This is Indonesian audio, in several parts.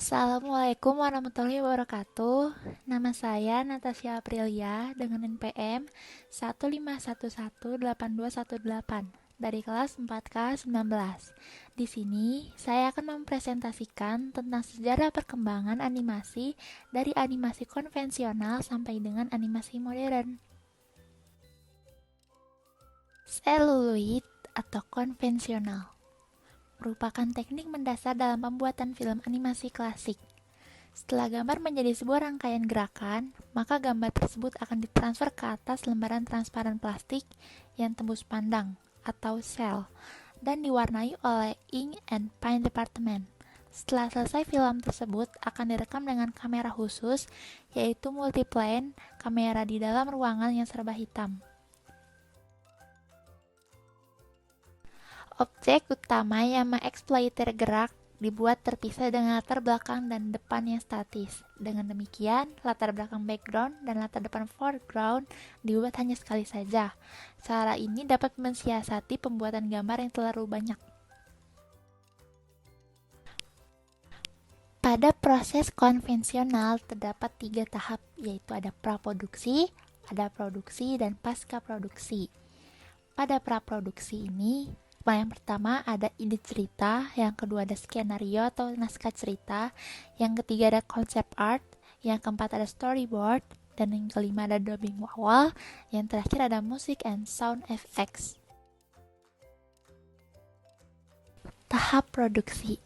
Assalamualaikum warahmatullahi wabarakatuh. Nama saya Natasha Aprilia dengan NPM 151182218 dari kelas 4K19. Di sini saya akan mempresentasikan tentang sejarah perkembangan animasi dari animasi konvensional sampai dengan animasi modern. Seluloid atau konvensional merupakan teknik mendasar dalam pembuatan film animasi klasik. Setelah gambar menjadi sebuah rangkaian gerakan, maka gambar tersebut akan ditransfer ke atas lembaran transparan plastik yang tembus pandang atau cel dan diwarnai oleh ink and paint department. Setelah selesai, film tersebut akan direkam dengan kamera khusus, yaitu multiplane, kamera di dalam ruangan yang serba hitam. Objek utama yang mengeksploiter gerak dibuat terpisah dengan latar belakang dan depan yang statis. Dengan demikian, latar belakang background dan latar depan foreground dibuat hanya sekali saja. Cara ini dapat mensiasati pembuatan gambar yang terlalu banyak. Pada proses konvensional terdapat 3 tahap, yaitu ada praproduksi, ada produksi, dan pasca produksi. Pada praproduksi ini, yang pertama ada ide cerita, yang kedua ada skenario atau naskah cerita, yang ketiga ada konsep art, yang keempat ada storyboard, dan yang kelima ada dubbing awal, yang terakhir ada musik and sound effects. Tahap produksi.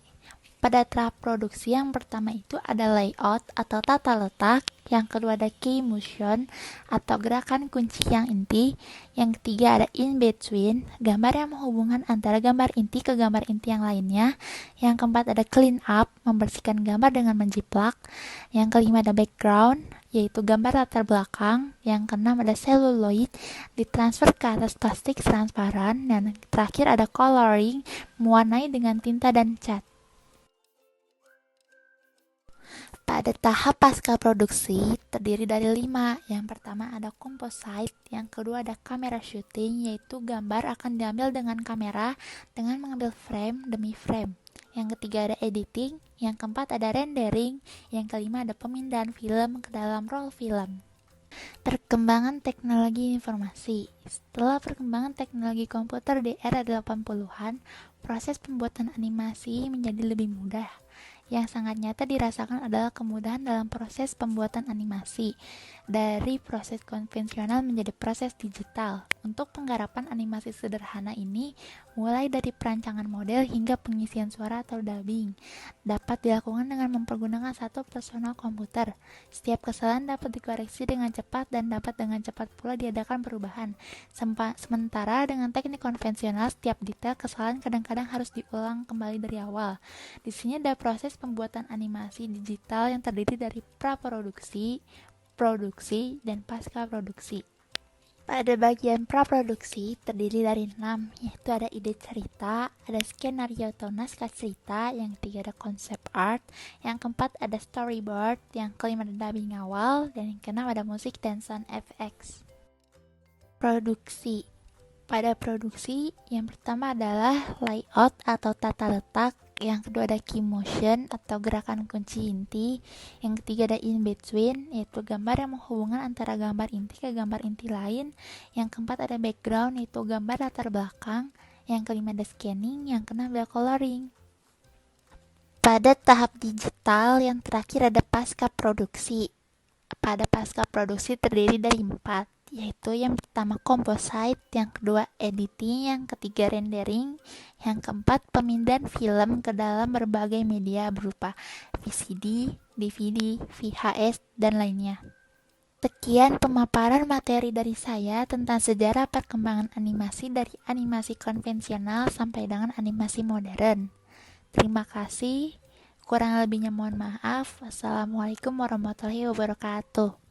Pada tahap produksi yang pertama itu ada layout atau tata letak, yang kedua ada key motion atau gerakan kunci yang inti, yang ketiga ada in between, gambar yang menghubungkan antara gambar inti ke gambar inti yang lainnya, yang keempat ada clean up, membersihkan gambar dengan menjiplak, yang kelima ada background, yaitu gambar latar belakang, yang keenam ada celluloid, ditransfer ke atas plastik transparan, dan terakhir ada coloring, mewarnai dengan tinta dan cat. Pada tahap pasca produksi terdiri dari 5. Yang pertama ada composite, yang kedua ada kamera shooting, yaitu gambar akan diambil dengan kamera dengan mengambil frame demi frame. Yang ketiga ada editing, yang keempat ada rendering, yang kelima ada pemindahan film ke dalam roll film. Perkembangan teknologi informasi. Setelah perkembangan teknologi komputer di era 80-an, proses pembuatan animasi menjadi lebih mudah. Yang sangat nyata dirasakan adalah kemudahan dalam proses pembuatan animasi dari proses konvensional menjadi proses digital. Untuk penggarapan animasi sederhana ini, mulai dari perancangan model hingga pengisian suara atau dubbing, dapat dilakukan dengan mempergunakan satu personal komputer. Setiap kesalahan dapat dikoreksi dengan cepat dan dapat dengan cepat pula diadakan perubahan. Sementara dengan teknik konvensional, setiap detail kesalahan kadang-kadang harus diulang kembali dari awal. Di sini ada proses pembuatan animasi digital yang terdiri dari praproduksi, produksi, dan pasca produksi. Pada bagian praproduksi terdiri dari 6, yaitu ada ide cerita, ada skenario atau naskah cerita, yang ketiga ada konsep art, yang keempat ada storyboard, yang kelima ada dubbing awal, dan yang keenam ada musik dan sound effects. Produksi. Pada produksi, yang pertama adalah layout atau tata letak, yang kedua ada key motion atau gerakan kunci inti, yang ketiga ada in between, yaitu gambar yang menghubungkan antara gambar inti ke gambar inti lain, yang keempat ada background, yaitu gambar latar belakang, yang kelima ada scanning, yang keenam ada coloring. Pada tahap digital, yang terakhir ada pasca produksi. Pada pasca produksi terdiri dari 4, yaitu yang pertama composite, yang kedua editing, yang ketiga rendering, yang keempat pemindahan film ke dalam berbagai media berupa VCD, DVD, VHS, dan lainnya. Sekian pemaparan materi dari saya tentang sejarah perkembangan animasi dari animasi konvensional sampai dengan animasi modern. Terima kasih. Kurang lebihnya mohon maaf. Wassalamualaikum warahmatullahi wabarakatuh.